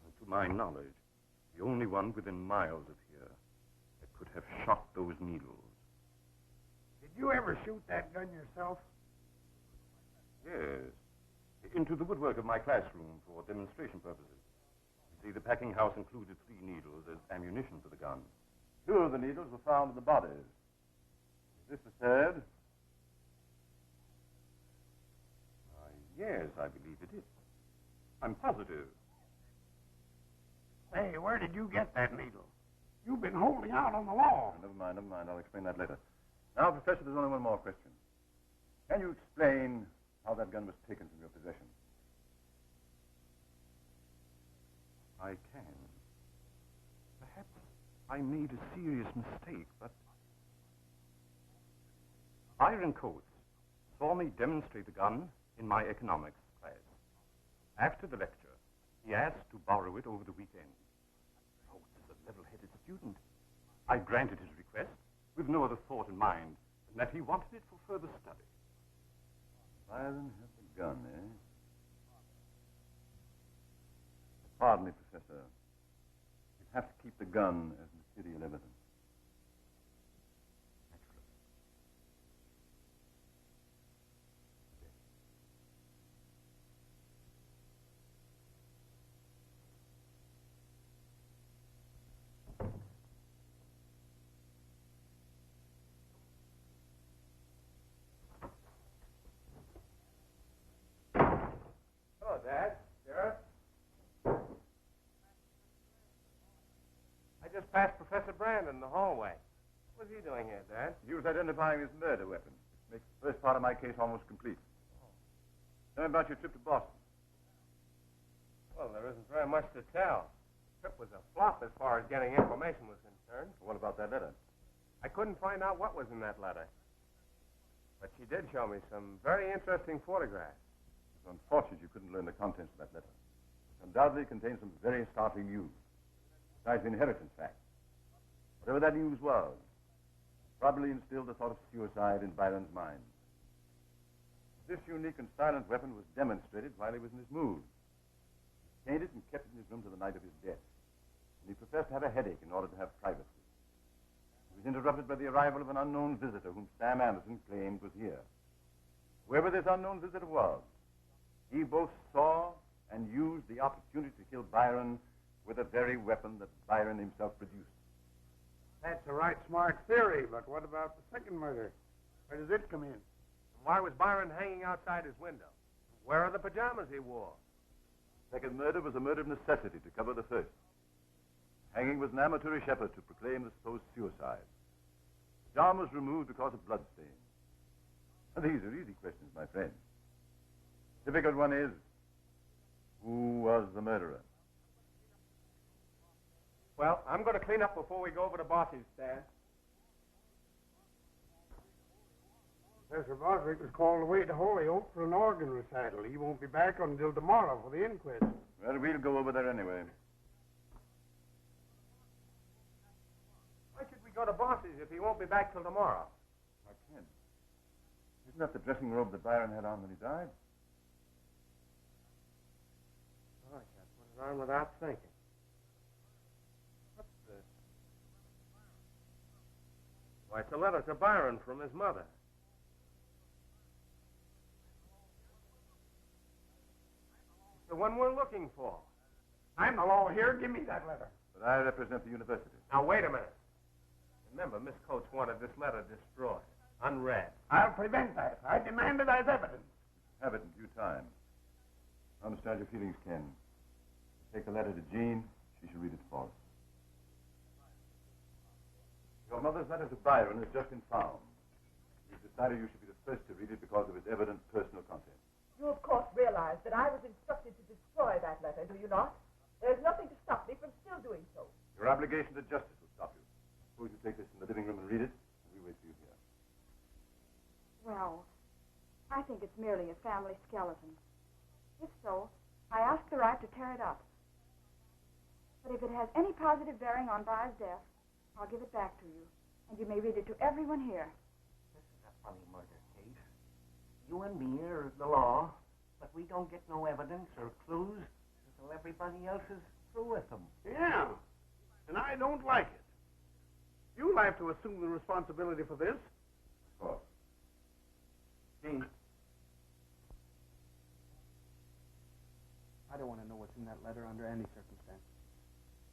And to my knowledge, the only one within miles of here that could have shot those needles. Did you ever shoot that gun yourself? Yes. Into the woodwork of my classroom for demonstration purposes. You see, the packing house included 3 needles as ammunition for the gun. 2 of the needles were found in the bodies. Is this the third? Yes, I believe it is. I'm positive. Hey, where did you get that needle? You've been holding out on the law. Never mind. I'll explain that later. Now, Professor, there's only one more question. Can you explain how that gun was taken from your possession? I can. Perhaps I made a serious mistake, but Byron Coates saw me demonstrate the gun in my economics class. After the lecture, he asked to borrow it over the weekend. Coates is a level-headed student. I granted his request with no other thought in mind than that he wanted it for further study. Byron had the gun, eh? Pardon me, Professor. You have to keep the gun as material evidence. Hello, Dad. Sheriff. I just passed Professor Brand in the hallway. What's he doing here, Dad? He was identifying his murder weapon. Makes the first part of my case almost complete. Tell me about your trip to Boston. Well, there isn't very much to tell. The trip was a flop as far as getting information was concerned. What about that letter? I couldn't find out what was in that letter. But she did show me some very interesting photographs. It's unfortunate you couldn't learn the contents of that letter. It undoubtedly contains some very startling news. Besides the inheritance fact. Whatever that news was, probably instilled a thought of suicide in Byron's mind. This unique and silent weapon was demonstrated while he was in his mood. He obtained it and kept it in his room to the night of his death. And he professed to have a headache in order to have privacy. He was interrupted by the arrival of an unknown visitor whom Sam Anderson claimed was here. Whoever this unknown visitor was, he both saw and used the opportunity to kill Byron with the very weapon that Byron himself produced. That's a right smart theory, but what about the second murder? Where does it come in? And why was Byron hanging outside his window? Where are the pajamas he wore? The second murder was a murder of necessity to cover the first. Hanging was an amateurish effort to proclaim the supposed suicide. The arm was removed because of bloodstains. And these are easy questions, my friend. The difficult one is, who was the murderer? Well, I'm going to clean up before we go over to Bossy's, Dad. Professor Boswick was called away to Holyoke for an organ recital. He won't be back until tomorrow for the inquest. Well, we'll go over there anyway. Why should we go to Bossy's if he won't be back till tomorrow? I can't. Isn't that the dressing robe that Byron had on when he died? Oh, I can't put it on without thinking. What's this? Why, it's a letter to Byron from his mother. It's the one we're looking for. I'm the law here. Give me that letter. But I represent the university. Now, wait a minute. Remember, Miss Coates wanted this letter destroyed, unread. I'll prevent that. I demand it as evidence. Have it in due time. I understand your feelings, Ken. Take the letter to Jean. She shall read it for us. Your mother's letter to Byron has just been found. We've decided you should be the first to read it because of its evident personal content. You, of course, realize that I was instructed to destroy that letter, do you not? There's nothing to stop me from still doing so. Your obligation to justice will stop you. Suppose you take this in the living room and read it, and we wait for you here. Well, I think it's merely a family skeleton. If so, I ask the right to tear it up. But if it has any positive bearing on Vi's death, I'll give it back to you, and you may read it to everyone here. This is a funny murder case. You and me are the law, but we don't get no evidence or clues until everybody else is through with them. Yeah, and I don't like it. You'll have to assume the responsibility for this. Of course. Jean. I don't want to know what's in that letter under any circumstances.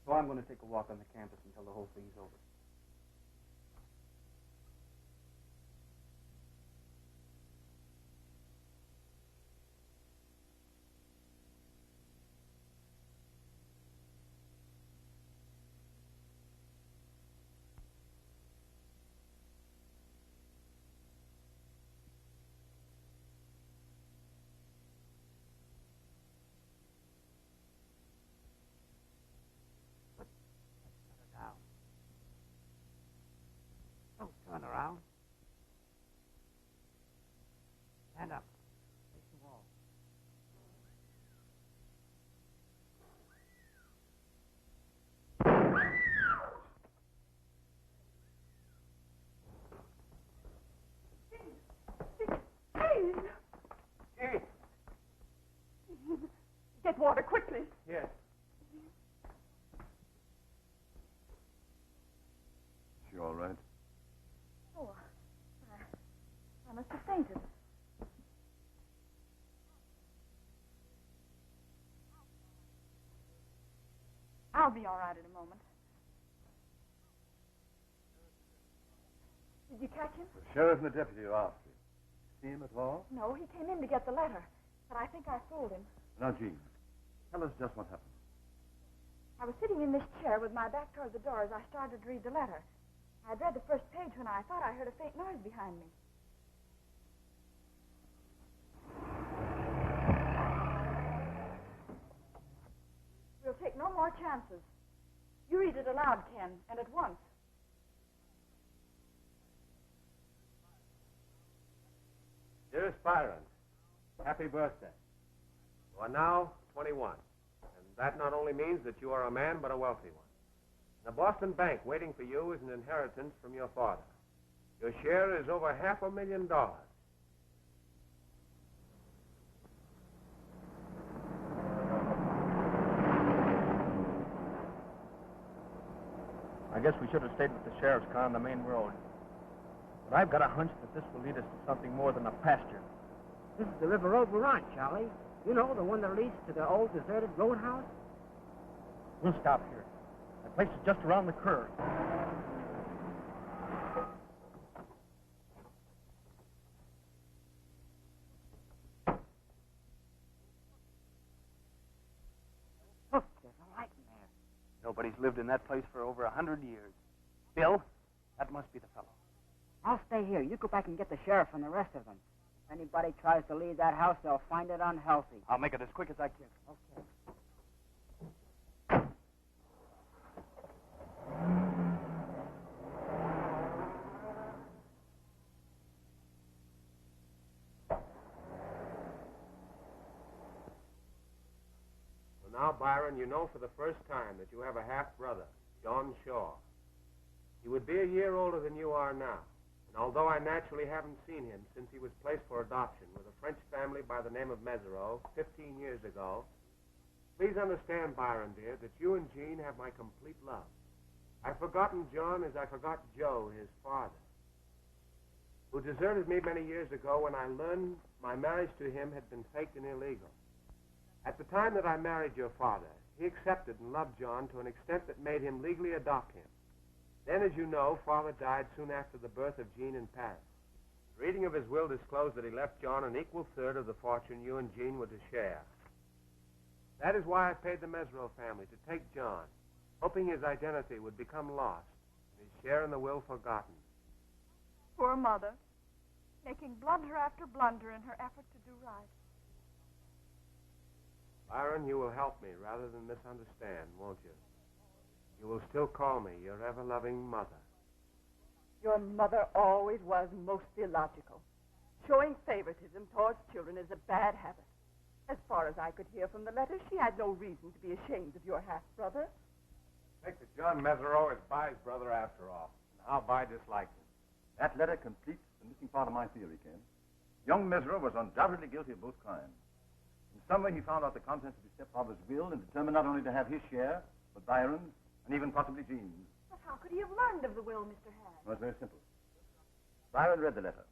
So I'm going to take a walk on the campus until the whole thing's over. Turn around. Stand up. Face the wall. Gene! Gene! Get water quickly. Yes. She all right? Oh, I must have fainted. I'll be all right in a moment. Did you catch him? The sheriff and the deputy are after you. See him at all? No, he came in to get the letter, but I think I fooled him. Now, Jean, tell us just what happened. I was sitting in this chair with my back toward the door as I started to read the letter. I'd read the first page when I thought I heard a faint noise behind me. We'll take no more chances. You read it aloud, Ken, and at once. Dearest Byron, happy birthday. You are now 21, and that not only means that you are a man, but a wealthy one. The Boston Bank waiting for you is an inheritance from your father. Your share is over $500,000. I guess we should have stayed with the sheriff's car on the main road. But I've got a hunch that this will lead us to something more than a pasture. This is the River Road we're on, Charlie. You know, the one that leads to the old deserted roadhouse? We'll stop here. That place is just around the curve. Look, there's a light in there. Nobody's lived in that place for over 100 years. Bill, that must be the fellow. I'll stay here. You go back and get the sheriff and the rest of them. If anybody tries to leave that house, they'll find it unhealthy. I'll make it as quick as I can. Okay. So now, Byron, you know for the first time that you have a half-brother, John Shaw. He would be a year older than you are now. And although I naturally haven't seen him since he was placed for adoption with a French family by the name of Mesereau 15 years ago, please understand, Byron, dear, that you and Jean have my complete love. I've forgotten John as I forgot Joe, his father, who deserted me many years ago when I learned my marriage to him had been faked and illegal. At the time that I married your father, he accepted and loved John to an extent that made him legally adopt him. Then, as you know, Father died soon after the birth of Jean in Paris. The reading of his will disclosed that he left John an equal third of the fortune you and Jean were to share. That is why I paid the Mesereau family to take John, hoping his identity would become lost and his share in the will forgotten. Poor mother, making blunder after blunder in her effort to do right. Byron, you will help me rather than misunderstand, won't you? You will still call me your ever-loving mother. Your mother always was most illogical. Showing favoritism towards children is a bad habit. As far as I could hear from the letter, she had no reason to be ashamed of your half-brother. I think that John Mesereau is Bai's brother after all, and how Bai disliked him. That letter completes the missing part of my theory, Ken. Young Mesereau was undoubtedly guilty of both crimes. In some way, he found out the contents of his stepfather's will and determined not only to have his share, but Byron's, and even possibly Jean's. But how could he have learned of the will, Mr. Hand? Well, it's very simple. Byron read the letter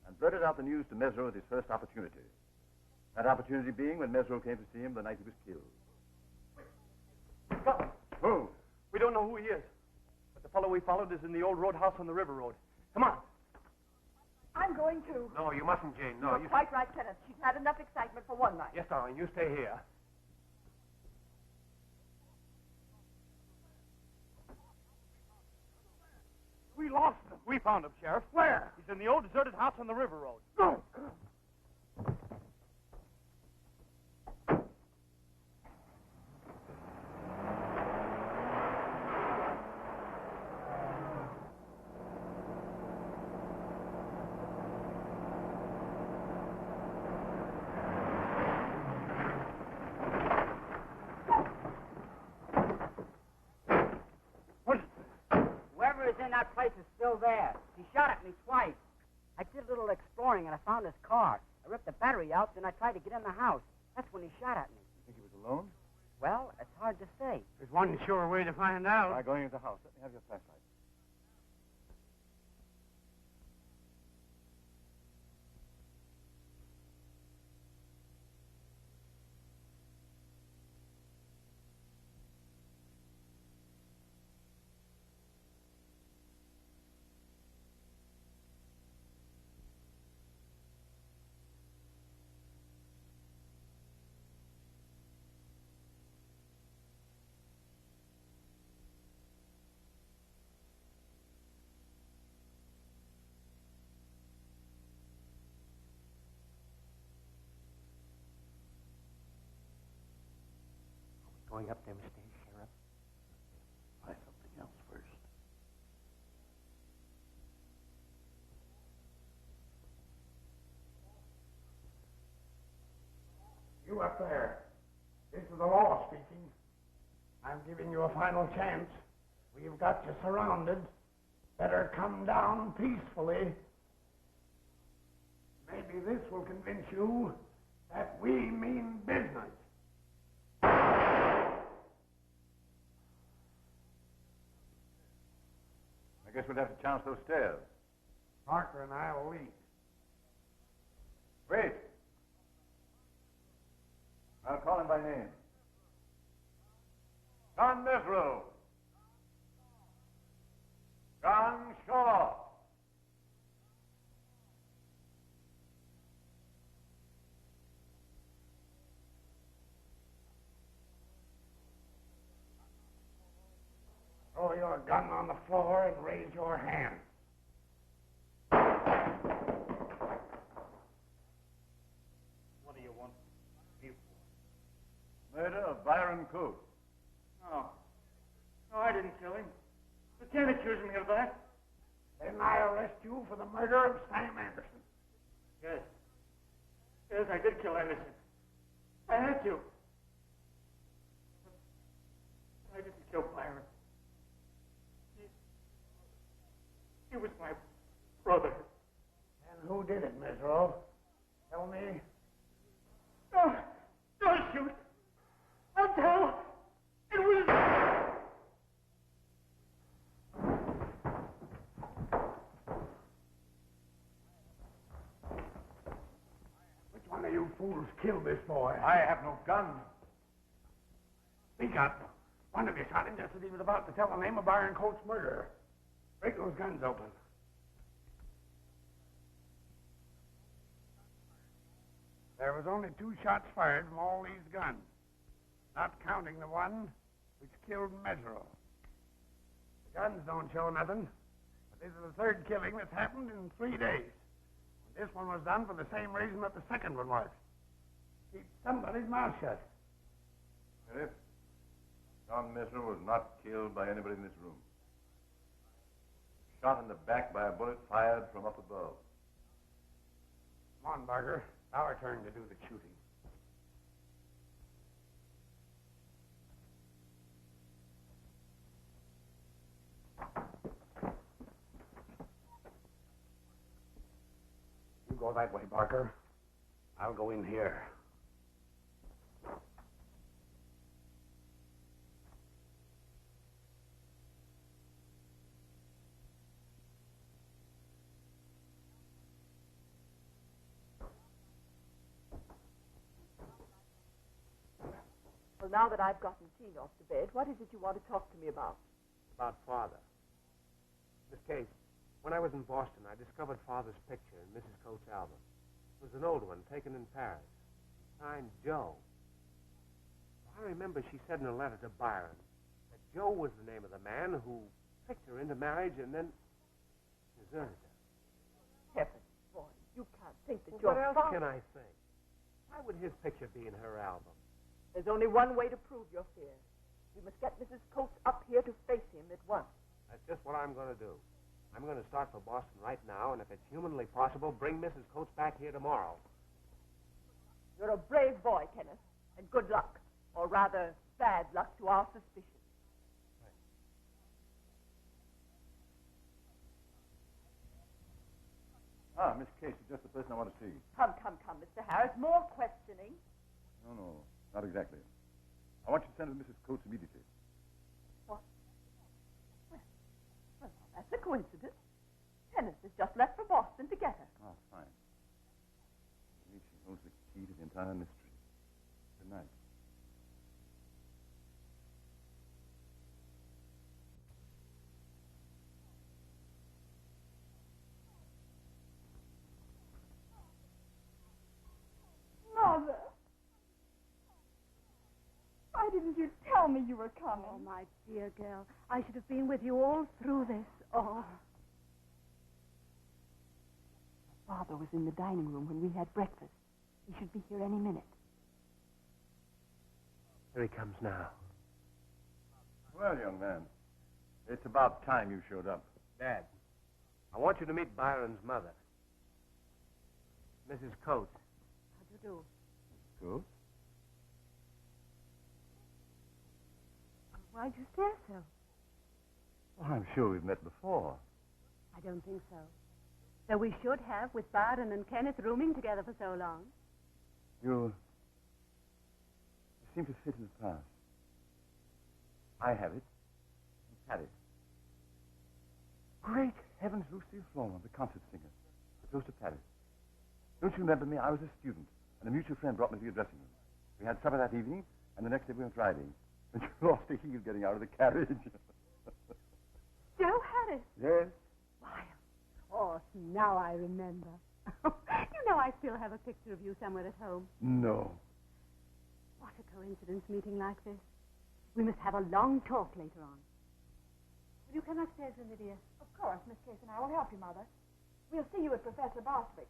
and blurted out the news to Mesereau at his first opportunity. That opportunity being when Mesereau came to see him the night he was killed. Stop! Who? We don't know who he is. But the fellow we followed is in the old roadhouse on the river road. Come on. I'm going to. No, you mustn't, Jane. No, You're quite right, Kenneth. She's had enough excitement for one night. Yes, darling, you stay here. We lost him. We found him, Sheriff. Where? He's in the old deserted house on the river road. Go! that place is still there. He shot at me twice. I did a little exploring, and I found his car. I ripped the battery out, then I tried to get in the house. That's when he shot at me. You think he was alone? Well, it's hard to say. There's one sure way to find out. Try going into the house. Let me have your flashlight. Going up them stairs, Sheriff? Try something else first. You up there. This is the law speaking. I'm giving you a final chance. We've got you surrounded. Better come down peacefully. Maybe this will convince you that we mean business. I guess we'll have to chance those stairs. Parker and I will lead. Wait. I'll call him by name. John Misrule. John Shaw. Throw your gun on the floor and raise your hand. What do you want me for? Murder of Byron Coates. No. No, I didn't kill him. You can't accuse me of that. Then I arrest you for the murder of Sam Anderson. Yes. Yes, I did kill Anderson. I had to. I didn't kill Byron. He was my brother. And who did it, Mesro? Tell me. No, don't shoot. I'll tell. It was... Which one of you fools killed this boy? I have no gun. Speak up. One of you shot him just as he was about to tell the name of Byron Coates' murderer. Break those guns open. There was only 2 shots fired from all these guns, not counting the one which killed Mesro. The guns don't show nothing, but this is the 3rd killing that's happened in 3 days. And this one was done for the same reason that the second one was. Keep somebody's mouth shut. Sheriff, John Mesro was not killed by anybody in this room. Shot in the back by a bullet fired from up above. Come on, Barker. Our turn to do the shooting. You go that way, Barker. I'll go in here. Well, now that I've gotten Keen off to bed, what is it you want to talk to me about? About Father. Miss Case, when I was in Boston, I discovered Father's picture in Mrs. Coates' album. It was an old one, taken in Paris. Signed Joe. I remember she said in a letter to Byron that Joe was the name of the man who tricked her into marriage and then deserted her. Heavens, boy, you can't think that your What else father... can I think? Why would his picture be in her album? There's only one way to prove your fear. We must get Mrs. Coates up here to face him at once. That's just what I'm going to do. I'm going to start for Boston right now, and if it's humanly possible, bring Mrs. Coates back here tomorrow. You're a brave boy, Kenneth, and good luck. Or rather, bad luck to our suspicions. Ah, Miss Casey, just the person I want to see. Come, Mr. Harris. More questioning. No, not exactly. I want you to send with Mrs. Coates immediately. What? Well, that's a coincidence. Kenneth has just left for Boston to get her. Oh, fine. Maybe she holds the key to the entire mystery. Good night. Mother. Why didn't you tell me you were coming? Oh, my dear girl. I should have been with you all through this. Oh. Father was in the dining room when we had breakfast. He should be here any minute. Here he comes now. Well, young man, it's about time you showed up. Dad, I want you to meet Byron's mother, Mrs. Coates. How do you do? Coates? Why'd you stare so? Well, I'm sure we've met before. I don't think so. Though we should have, with Byron and Kenneth rooming together for so long. You seem to fit in the past. I have it in Paris. Great heavens, Lucille Florent, the concert singer, proposed to Paris. Don't you remember me? I was a student, and a mutual friend brought me to your dressing room. We had supper that evening, and the next day we went riding. And you lost a heel getting out of the carriage. Joe Harris? Yes? Why, of course, now I remember. You know I still have a picture of you somewhere at home. No. What a coincidence meeting like this. We must have a long talk later on. Will you come upstairs with me, dear? Of course, Miss Case and I will help you, Mother. We'll see you at Professor Bostwick's.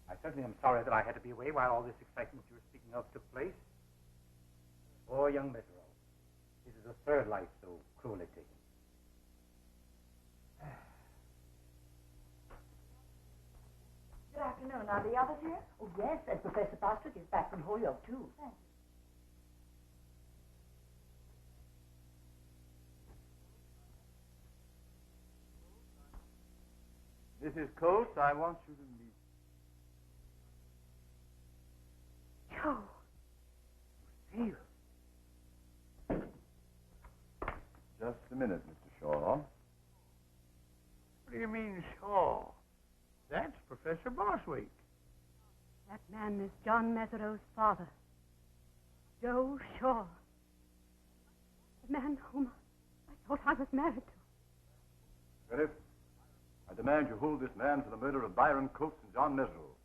I certainly am sorry that I had to be away while all this excitement you were speaking of took place. Poor young Mesereau. This is the third life so cruelly taken. Good afternoon. Are the others here? Oh, yes, and Professor Bostwick is back from Holyoke, too. Thanks. Mrs. Coates, I want you to meet. Joe. Lucille. Just a minute, Mr. Shaw. What do you mean, Shaw? That's Professor Bostwick. That man is John Mesereau's father. Joe Shaw. The man whom I thought I was married to. Sheriff, I demand you hold this man for the murder of Byron Coates and John Mesereau,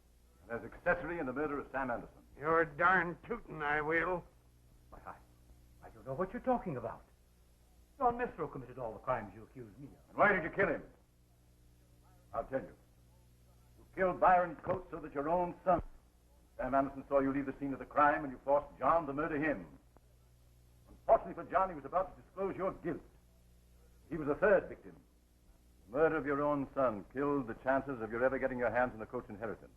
and as accessory in the murder of Sam Anderson. You're darn tootin', I will. Why, I don't know what you're talking about. John Mesereau committed all the crimes you accuse me of. And why did you kill him? I'll tell you. You killed Byron Coates so that your own son, Sam Anderson, saw you leave the scene of the crime, and you forced John to murder him. Unfortunately for John, he was about to disclose your guilt. He was the third victim. The murder of your own son killed the chances of your ever getting your hands on the Coates inheritance.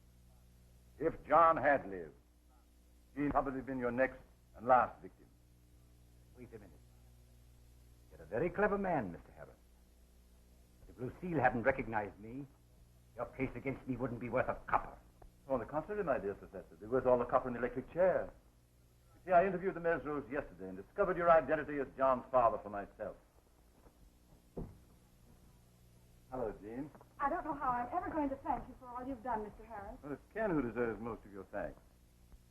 If John had lived, he'd probably been your next and last victim. Wait a minute. You're a very clever man, Mr. Harris. But if Lucille hadn't recognized me, your case against me wouldn't be worth a copper. On the contrary, my dear Professor, they're worth all the copper in the electric chair. You see, I interviewed the Mesereaus yesterday and discovered your identity as John's father for myself. Hello, Jean. I don't know how I'm ever going to thank you for all you've done, Mr. Harris. Well, it's Ken who deserves most of your thanks.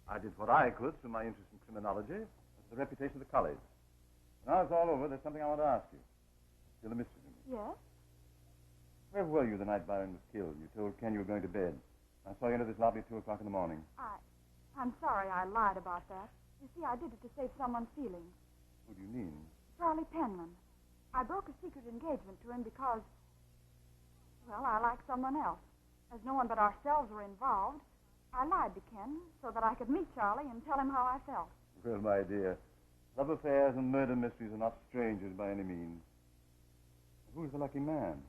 I did what I could through my interest in criminology and the reputation of the college. Now it's all over, there's something I want to ask you. Still a mystery to me. Yes? Where were you the night Byron was killed? You told Ken you were going to bed. I saw you enter this lobby at 2 o'clock in the morning. I'm sorry I lied about that. You see, I did it to save someone's feelings. Who do you mean? Charlie Penman. I broke a secret engagement to him because, well, I like someone else. As no one but ourselves were involved, I lied to Ken so that I could meet Charlie and tell him how I felt. Well, my dear, love affairs and murder mysteries are not strangers by any means. Who's the lucky man?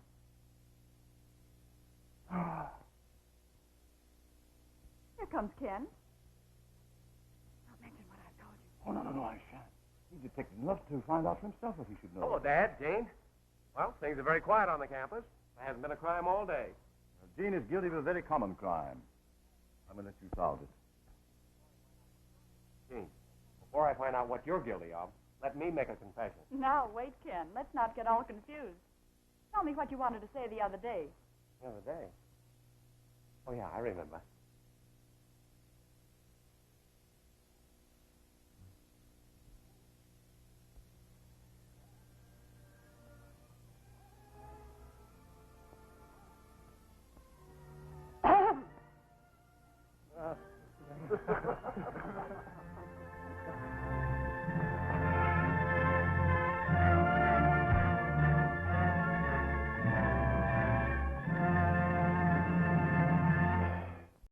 Here comes Ken. Don't mention what I've told you. Oh, no, I shan't. He's detective enough to find out for himself if he should know. Hello, Dad. Jane. Well, things are very quiet on the campus. There hasn't been a crime all day. Gene is guilty of a very common crime. I'm going to let you solve it. Gene, before I find out what you're guilty of, let me make a confession. Now, wait, Ken. Let's not get all confused. Tell me what you wanted to say the other day. The other day? Oh, yeah, I remember.